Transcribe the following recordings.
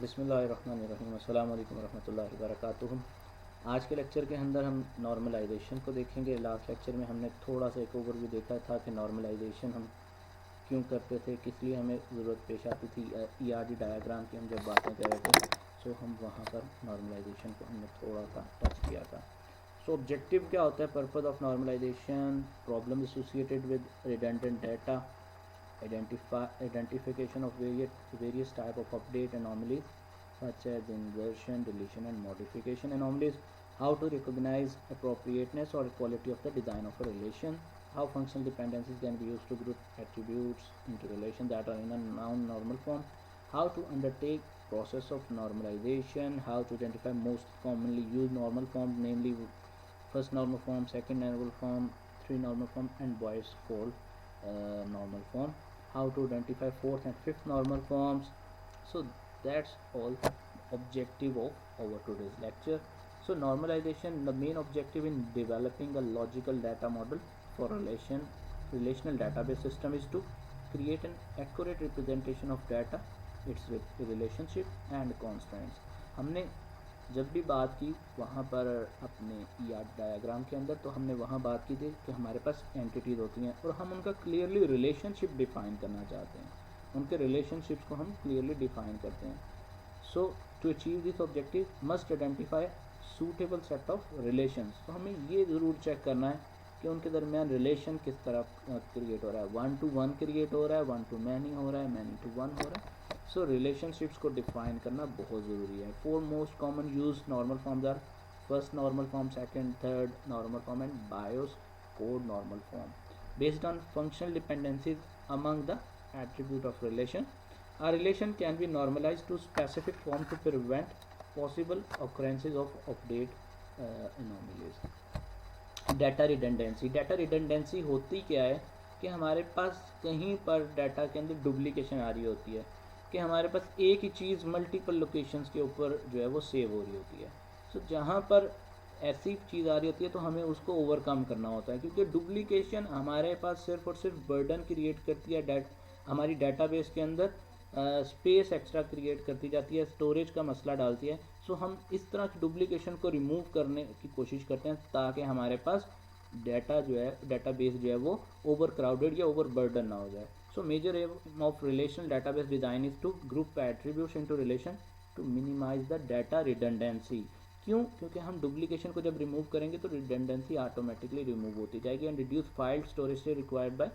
बिस्मिल्लाहिर्रहमानिर्रहीम अस्सलाम वालेकुम रहमतुल्लाहि वबरकातुहू। आज के लेक्चर के अंदर हम नॉर्मलाइजेशन को देखेंगे। लास्ट लेक्चर में हमने थोड़ा सा एक ओवरव्यू देखा था कि नॉर्मलाइजेशन हम क्यों करते थे, किस लिए हमें ज़रूरत पेश आती थी। ईआरडी डायग्राम की हम जब बातें कर रहे थे सो हम वहाँ पर नॉर्मलाइजेशन को हमने थोड़ा सा टच किया था। सो ऑब्जेक्टिव क्या होता है, purpose of normalization, problem associated with redundant data, identification of various type of update anomalies such as insertion, deletion and modification anomalies, how to recognize appropriateness or quality of the design of a relation, how functional dependencies can be used to group attributes into relations that are in a non-normal form, how to undertake process of normalization, how to identify most commonly used normal forms, namely first normal form, second normal form, three normal form and Boyce Codd normal form, how to identify fourth and fifth normal forms. So that's all objective of our today's lecture. So normalization, the main objective in developing a logical data model for relational database system is to create an accurate representation of data, its relationship and constraints. हमने जब भी बात की वहाँ पर अपने ER diagram के अंदर, तो हमने वहाँ बात की थी कि हमारे पास एंटिटीज़ होती हैं और हम उनका क्लियरली रिलेशनशिप डिफ़ाइन करना चाहते हैं, उनके रिलेशनशिप्स को हम क्लियरली डिफ़ाइन करते हैं. So to achieve this objective must identify suitable set of relations. तो हमें ये ज़रूर चेक करना है कि उनके दरमियान रिलेशन किस तरह क्रिएट हो रहा है. 1 to 1 क्रिएट हो रहा है, 1 to many हो रहा है, many to 1 हो रहा है. सो रिलेशनशिप्स को डिफाइन करना बहुत ज़रूरी है. 4 most common use normal forms are first normal form, second, third normal form and Boyce Codd normal form. Based on functional dependencies among the attribute of relation, a relation can be normalized to specific form to prevent possible occurrences of update anomalies. Data redundancy. Data redundancy होती क्या है कि हमारे पास कहीं पर data के अंदर duplication आ रही होती है, कि हमारे पास एक ही चीज़ मल्टीपल लोकेशंस के ऊपर जो है वो सेव हो रही होती है. सो जहाँ पर ऐसी चीज़ आ रही होती है तो हमें उसको ओवरकम करना होता है, क्योंकि डुप्लीकेशन हमारे पास सिर्फ और सिर्फ बर्डन क्रिएट करती है. हमारी डाटाबेस के अंदर स्पेस एक्स्ट्रा क्रिएट करती जाती है, स्टोरेज का मसला डालती है. सो हम इस तरह की डुप्लीकेशन को रिमूव करने की कोशिश करते हैं ताकि हमारे पास डाटा जो है, डाटाबेस जो है वो ओवर क्राउडेड या ओवर बर्डन ना हो जाए. So major aim of relational database design is to group attributes into relation to minimize the data redundancy. क्यों? क्योंकि हम डुप्लीकेशन को जब रिमूव करेंगे तो रिडंडेंसी ऑटोमेटिकली रिमूव होती जाएगी and reduce file storage required by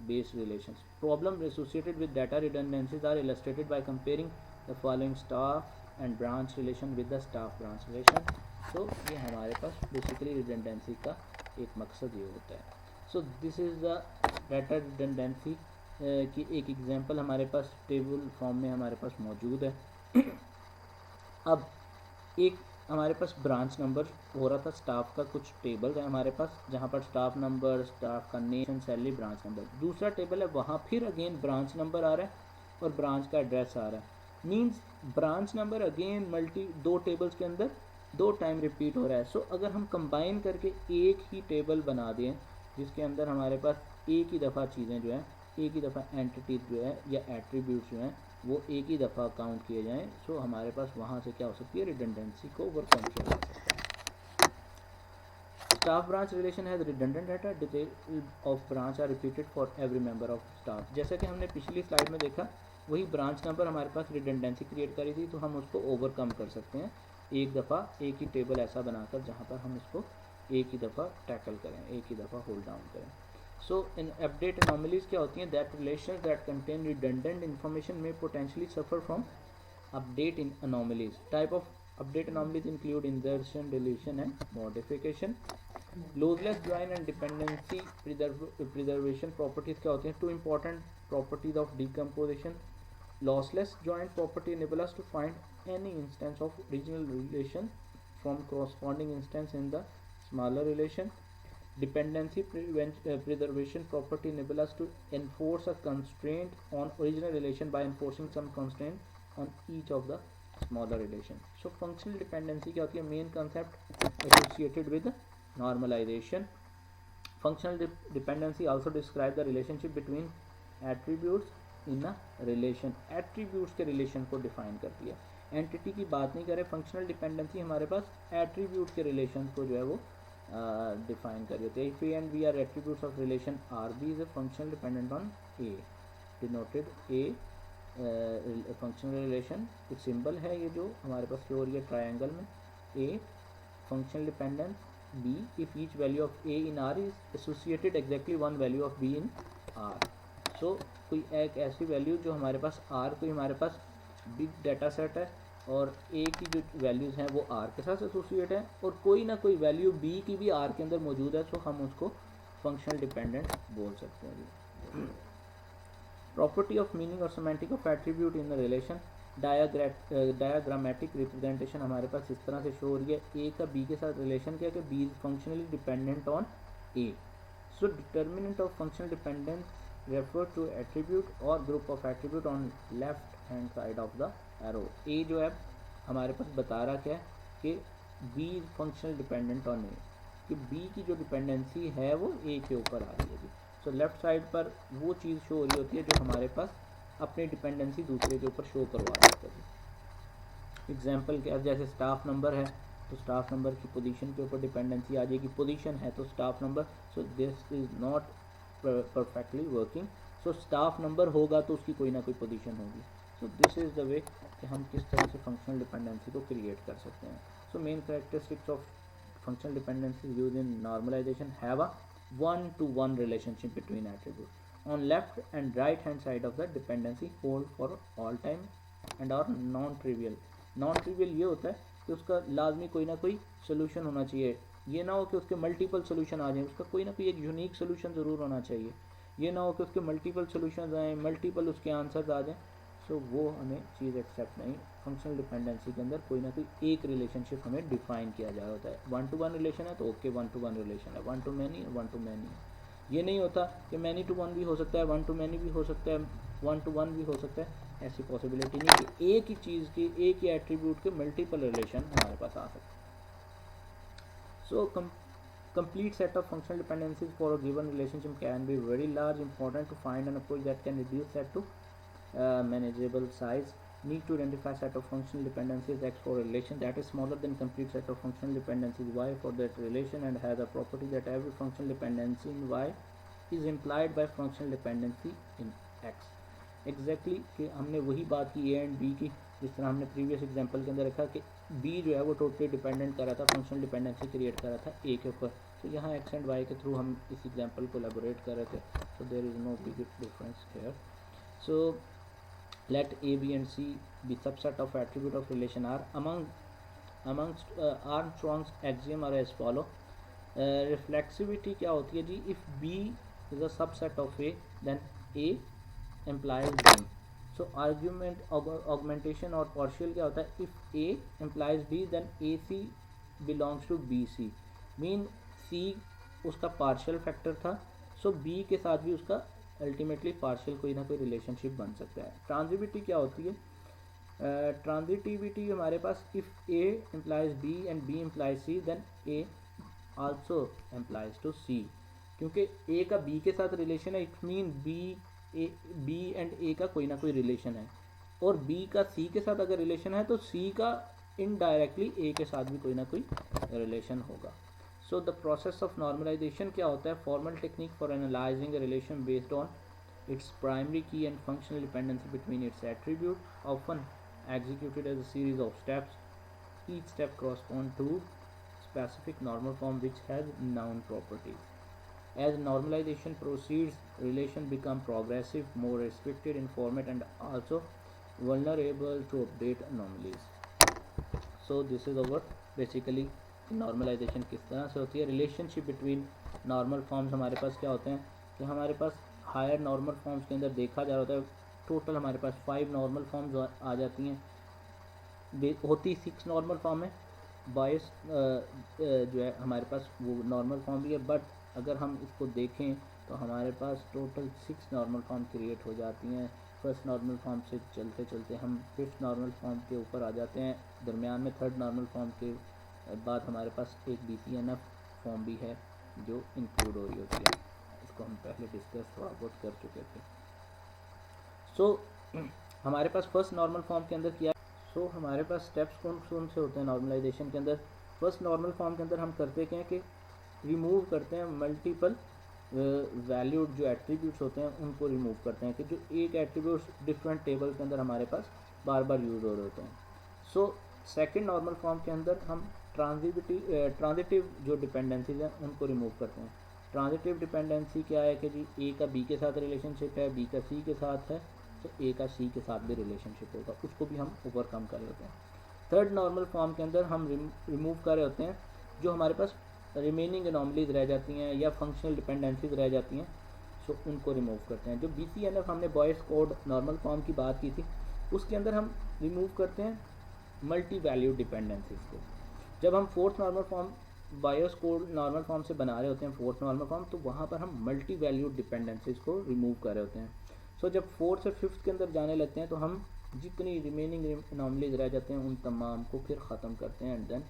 base relations. Problems associated with data redundancies are illustrated by comparing the following staff and branch relation with the staff branch relation. So ये हमारे पास basically redundancy का एक मकसद ये होता है. So this is the data redundancy की एक एग्जांपल हमारे पास टेबल फॉर्म में हमारे पास मौजूद है. अब एक हमारे पास ब्रांच नंबर हो रहा था, स्टाफ का कुछ टेबल है हमारे पास जहाँ पर स्टाफ नंबर, स्टाफ का नेम, सैलरी, ब्रांच नंबर. दूसरा टेबल है, वहाँ फिर अगेन ब्रांच नंबर आ रहा है और ब्रांच का एड्रेस आ रहा है. मींस ब्रांच नंबर अगेन दो टेबल्स के अंदर 2 टाइम रिपीट हो रहा है. सो अगर हम कंबाइन करके एक ही टेबल बना दें जिसके अंदर हमारे पास एक ही दफ़ा चीज़ें जो हैं, एक ही दफ़ा एंटिटीज जो है या एट्रीब्यूट्स जो हैं वो एक ही दफ़ा काउंट किए जाएं, सो हमारे पास वहाँ से क्या हो सकती है, रिडंडेंसी को ओवरकम किया जा सकता है. Staff branch relation has redundant data, detail of branch are repeated for every member of staff. जैसा कि हमने पिछली स्लाइड में देखा, वही ब्रांच नंबर हमारे पास रिडंडेंसी क्रिएट करी थी, तो हम उसको ओवरकम कर सकते हैं एक दफ़ा एक ही टेबल ऐसा बनाकर जहाँ पर हम इसको एक ही दफ़ा टैकल करें, एक ही दफ़ा होल्ड डाउन करें. So in update anomalies क्या होती हैं, that relations that contain redundant information may potentially suffer from update in anomalies. Type of update anomalies include insertion, deletion and modification. Lossless join and dependency preservation properties क्या होती हैं, two important properties of decomposition. Lossless join property enable us to find any instance of original relation from corresponding instance in the smaller relation. Dependency preservation property enable us to enforce a constraint on original relation by enforcing some constraint on each of the smaller relation. So functional dependency क्या होती है, main concept associated with normalization. Functional dependency also describe the relationship between attributes in a relation, attributes के relation को define करती है। Entity की बात नहीं करें, फंक्शनल डिपेंडेंसी हमारे पास एट्रीब्यूट के रिलेशन को जो है वो डिफाइन कर देते हैं। If A and B are attributes of relation R, B is a functional dependent on A, denoted a functional relation. एक सिंबल है ये जो हमारे पास शो हो रही है ट्रायंगल में, A functional dependent B if each value of A in R is associated exactly one value of B in R. So कोई एक ऐसी वैल्यू जो हमारे पास आर, कोई हमारे पास बिग डाटा सेट है और ए की जो वैल्यूज़ हैं वो आर के साथ एसोसिएट है, और कोई ना कोई वैल्यू बी की भी आर के अंदर मौजूद है, तो हम उसको फंक्शनल डिपेंडेंट बोल सकते हैं। प्रॉपर्टी ऑफ मीनिंग और semantic of attribute in relation, diagrammatic representation हमारे पास इस तरह से शो हो रही है। ए का बी के साथ रिलेशन क्या है कि B is functionally dependent on A. So determinant of functional dependence refer to attribute और group of attribute on left hand side of the arrow. A जो है हमारे पास बता रहा क्या है कि B is functional dependent on A, कि बी की जो डिपेंडेंसी है वो ए के ऊपर आ रही है। सो लेफ्ट साइड पर वो चीज़ शो हो रही होती है जो हमारे पास अपनी डिपेंडेंसी दूसरे के ऊपर शो करवा देता है। एग्जाम्पल क्या, जैसे स्टाफ नंबर है तो स्टाफ नंबर की पोजीशन के ऊपर डिपेंडेंसी आ जाएगी, पोजीशन है तो staff number. So this is not perfectly working. So staff number होगा तो उसकी कोई ना कोई पोजीशन होगी। सो दिस इज़ द वे कि हम किस तरह से फंक्शनल डिपेंडेंसी को क्रिएट कर सकते हैं। So main characteristics of functional dependencies used in normalization have a one-to-one relationship between attributes. On left and right hand side of the dependency hold for all time and are non-trivial. Non-trivial ये होता है कि उसका लाजमी कोई ना कोई solution होना चाहिए। ये ना हो कि उसके मल्टीपल सोल्यूशन आ जाएं, उसका कोई ना कोई एक यूनिक सोल्यूशन ज़रूर होना चाहिए। ये ना हो कि उसके मल्टीपल सोल्यूशन आएँ, मल्टीपल उसके आंसर्स आ जाएँ। सो वो हमें चीज़ एक्सेप्ट नहीं। फंक्शनल डिपेंडेंसी के अंदर कोई ना कोई एक रिलेशनशिप हमें डिफाइन किया जा रहा होता है। वन टू वन रिलेशन है तो okay one to one relation है, one to many one to many है। ये नहीं होता कि मैनी टू वन भी हो सकता है, वन टू मैनी भी हो सकता है, वन टू वन भी हो सकता है। ऐसी पॉसिबिलिटी नहीं कि एक ही चीज़ की, एक ही एट्रीब्यूट के मल्टीपल रिलेशन हमारे पास आ सकते हैं। सो complete set of functional dependencies for a given relationship can be very large. Important to find an approach that can reduce that to manageable size. Need to identify set of functional dependencies X for a relation that is smaller than complete set of functional dependencies Y for that relation and has a property that every functional dependency in Y is implied by functional dependency in X. Exactly कि हमने वही बात की A and B की, जिस तरह हमने previous example के अंदर रखा कि B जो है वो टोटली डिपेंडेंट कर रहा था, फंक्शनल डिपेंडेंसी क्रिएट कर रहा था A के ऊपर। तो यहाँ X एंड Y के थ्रू हम इस एग्जांपल को एलैबोरेट कर रहे थे। So there is no big difference here. So let A, B and C be subset of attribute of relation R. Amongst Armstrong's axiom are as follow. Reflexivity क्या होती है जी? If B is a subset of A, then A implies B. So augmentation और partial क्या होता है? If A implies B, then AC belongs to BC. Mean C उसका partial factor था, so B के साथ भी उसका अल्टीमेटली पार्शियल कोई ना कोई रिलेशनशिप बन सकता है। ट्रांजिटिविटी क्या होती है? ट्रांजिटिविटी हमारे पास if A implies B and B implies C, then A also implies to C. क्योंकि ए का बी के साथ रिलेशन है, it mean B and A का कोई ना कोई रिलेशन है, और बी का सी के साथ अगर रिलेशन है तो सी का इनडायरेक्टली ए के साथ भी कोई ना कोई रिलेशन होगा। So the process of normalization क्या होता है? Formal technique for analyzing a relation based on its primary key and functional dependency between its attribute, often executed as a series of steps. Each step corresponds to specific normal form which has noun properties. As normalization proceeds, relation become progressive, more restricted in format and also vulnerable to update anomalies. So this is our basically normalization किस तरह से होती है। Relationship between normal forms हमारे पास क्या होते हैं कि हमारे पास हायर नॉर्मल फॉर्म्स के अंदर देखा जा रहा है टोटल हमारे पास 5 नॉर्मल फॉर्म्स आ जाती हैं। होती 6 नॉर्मल फॉर्म है, 22 जो है हमारे पास वो नॉर्मल फॉर्म भी है, बट अगर हम इसको देखें तो हमारे पास टोटल 6 नॉर्मल फॉर्म क्रिएट हो जाती हैं। फर्स्ट नॉर्मल फॉर्म से चलते चलते हम 5th नॉर्मल फॉर्म के ऊपर आ जाते हैं। दरमियान में 3rd नॉर्मल फॉर्म के बाद हमारे पास एक BCNF फॉर्म भी है जो इंक्लूड हो रही होती है। इसको हम पहले डिस्कस थोड़ा बहुत कर चुके थे। सो हमारे पास फर्स्ट नॉर्मल फॉर्म के अंदर क्या है? सो हमारे पास स्टेप्स कौन कौन से होते हैं नॉर्मलाइजेशन के अंदर? फर्स्ट नॉर्मल फॉर्म के अंदर हम करते क्या हैं कि रिमूव करते हैं मल्टीपल वैल्यूड जो एट्रीब्यूट्स होते हैं उनको रिमूव करते हैं, कि जो एक एट्रीब्यूट्स डिफरेंट टेबल के अंदर हमारे पास बार बार यूज़ हो रहे होते हैं। सो सेकंड नॉर्मल फॉर्म के अंदर हम ट्रांजिटिव जो डिपेंडेंसीज हैं उनको रिमूव करते हैं। ट्रांजिटिव डिपेंडेंसी क्या है कि जी ए का बी के साथ रिलेशनशिप है, बी का सी के साथ है, तो ए का सी के साथ भी रिलेशनशिप होगा, उसको भी हम ओवरकम कर रहे होते हैं। थर्ड नॉर्मल फॉर्म के अंदर हम रिमूव कर रहे होते हैं जो हमारे पास रिमेनिंग एनॉमलीज रह जाती हैं या फंक्शनल डिपेंडेंसीज रह जाती हैं, सो उनको रिमूव करते हैं। जो BCNF हमने बॉयस कोड नॉर्मल फॉर्म की बात की थी, उसके अंदर हम रिमूव करते हैं मल्टी वैल्यूड डिपेंडेंसीज को। जब हम fourth normal form BIOS Codd normal form से बना रहे होते हैं फोर्थ नॉर्मल फॉर्म, तो वहाँ पर हम मल्टी वैल्यूड डिपेंडेंसीज को रिमूव कर रहे होते हैं। सो जब फोर्थ से फिफ्थ के अंदर जाने लगते हैं तो हम जितनी रिमेनिंग एनॉमलीज रह जाते हैं उन तमाम को फिर ख़त्म करते हैं, and then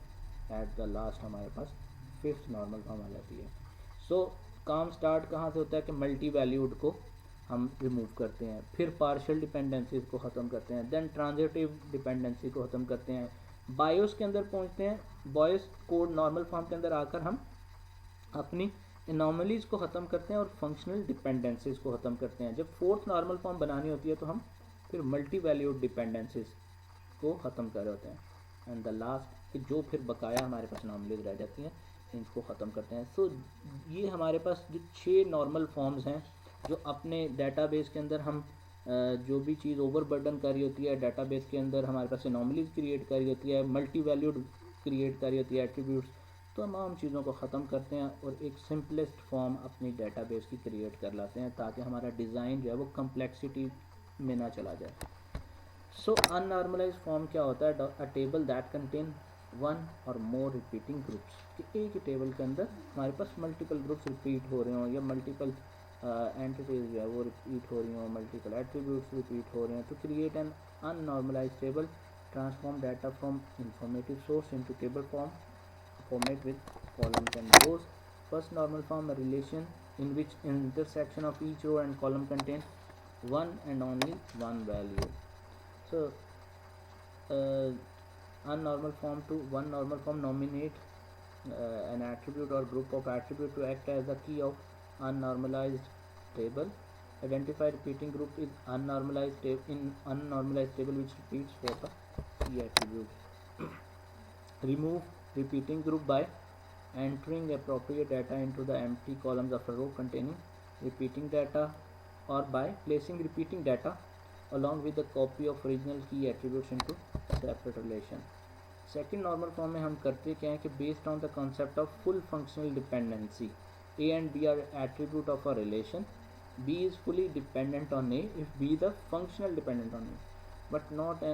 at the last हमारे पास फिफ्थ नॉर्मल फॉर्म आ जाती है। सो काम स्टार्ट कहाँ से होता है कि मल्टी वैल्यूड को हम रिमूव करते हैं, फिर पार्शियल डिपेंडेंसीज को ख़त्म करते हैं, देन ट्रांजिटिव डिपेंडेंसी को ख़त्म करते हैं, बायोस के अंदर पहुंचते हैं, बॉयस कोड नॉर्मल फॉर्म के अंदर आकर हम अपनी एनॉमलीज को ख़त्म करते हैं और फंक्शनल डिपेंडेंसीज को ख़त्म करते हैं। जब फोर्थ नॉर्मल फॉर्म बनानी होती है तो हम फिर मल्टी वैल्यूड डिपेंडेंसीज को ख़त्म कर रहे होते हैं, एंड द लास्ट जो फिर बकाया हमारे पास एनॉमलीज रह जाती हैं इनको ख़त्म करते हैं। सो ये हमारे पास जो 6 नॉर्मल फॉर्म्स हैं जो अपने डाटाबेस के अंदर हम जो भी चीज़ ओवरबर्डन कर रही होती है डाटाबेस के अंदर, हमारे पास एनॉमलीज क्रिएट कर रही होती है, मल्टी वैल्यूड क्रिएट कर रही होती है एट्रीब्यूट्स, तो तमाम चीज़ों को ख़त्म करते हैं और एक सिंपलेस्ट फॉर्म अपनी डाटाबेस की क्रिएट कर लाते हैं ताकि हमारा डिज़ाइन जो है वो कम्प्लेक्सिटी में ना चला जाए। सो अननॉर्मलाइज्ड फॉर्म क्या होता है? अ टेबल दैट कंटेन वन और मोर रिपीटिंग ग्रुप्स, कि एक ही टेबल के अंदर हमारे पास मल्टीपल ग्रुप्स रिपीट हो रहे हों या मल्टीपल एंटिटीज जो है वो रिपीट हो रही हों, मल्टीपल एट्रीब्यूट्स रिपीट हो रहे हैं। तो create an unnormalized table, transform data from informative source into table format with columns and rows. First normal form, a relation in which intersection of each row and column contain one and only one value. So unnormal form to one normal form, nominate an attribute or group of attribute to act as the key of unnormalized table. Identify repeating group in unnormalized table which repeats for the key attribute. Remove repeating group by entering appropriate data into the empty columns of a row containing repeating data, or by placing repeating data along with the copy of original key attributes into separate relation. Second normal form में हम करते क्या हैं कि based on the concept of full functional dependency, A and B are attribute of a relation, B is fully dependent on A if B is the functional dependent on A, but not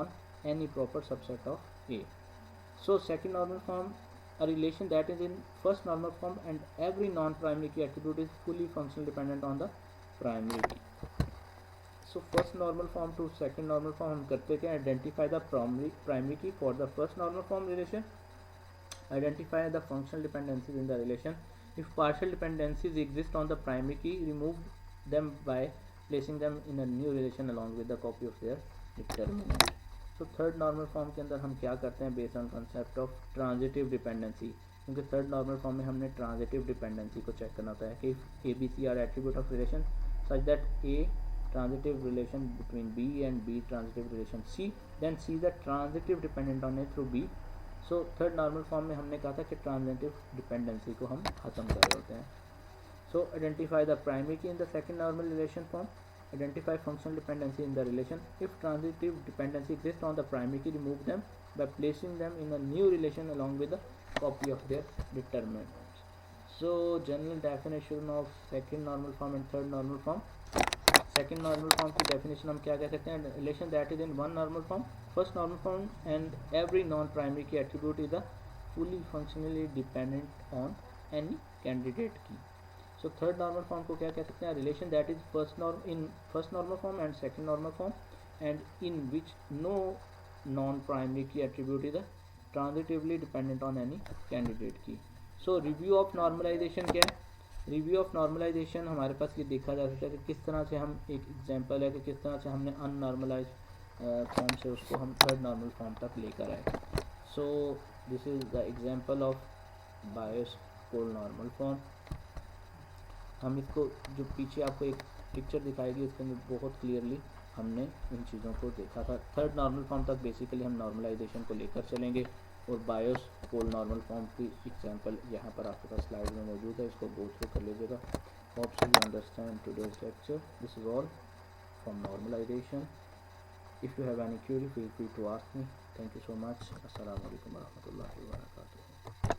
on any proper subset of A. So second normal form, a relation that is in first normal form and every non-primary key attribute is fully functional dependent on the primary key. So first normal form to second normal form हम करते क्या? Identify the primary key for the first normal form relation. Identify the functional dependencies in the relation. If partial dependencies exist on the primary key, remove them by placing them in a new relation along with the copy of their determinant. तो third normal form के अंदर हम क्या करते हैं? Based on concept of transitive dependency, क्योंकि third normal form में हमने ट्रांजिटिव डिपेंडेंसी को चेक करना होता है कि A B C are attribute of relation such that a transitive relation between B and B transitive relation C, then C is the transitive dependent on A through B. So third normal form में हमने कहा था कि transitive dependency को हम ख़त्म कर रहे होते हैं। सो आइडेंटिफाई द प्राइमरी की in the second normal relation form. Identify functional dependency in the relation. If transitive dependency exists on the primary key, remove them by placing them in a new relation along with a copy of their determinants. So general definition of second normal form and third normal form. Second normal form की definition हम क्या कह सकते हैं? Relation that is in one normal form, first normal form, and every non-primary key attribute is a fully functionally dependent on any candidate key. So third normal form को क्या कह सकते हैं? Relation that is first normal form and second normal form, and in which no non-primary key attribute is a transitively dependent on any candidate key. So review of normalization क्या है? Review of normalisation हमारे पास ये देखा जा सकता है कि किस तरह से हम, एक एग्जांपल है कि किस तरह से हमने अननॉर्मलाइज फॉर्म से उसको हम थर्ड नॉर्मल फॉर्म तक लेकर आए. So this is the example of Boyce Codd normal form. हम इसको जो पीछे आपको एक पिक्चर दिखाएगी इसके अंदर बहुत क्लियरली हमने इन चीज़ों को देखा था. थर्ड नॉर्मल फॉर्म तक बेसिकली हम नॉर्मलाइजेशन को लेकर चलेंगे और बायोस कोल नॉर्मल फॉर्म की एग्जांपल यहाँ पर आपके पास स्लाइड में मौजूद है, इसको गो थ्रू कर लीजिएगा. Hope so you understand today's lecture. This is all from normalization. If you have any query feel free to ask me. Thank you so much. अस्सलाम वालेकुम व रहमतुल्लाहि व बरकातुहू.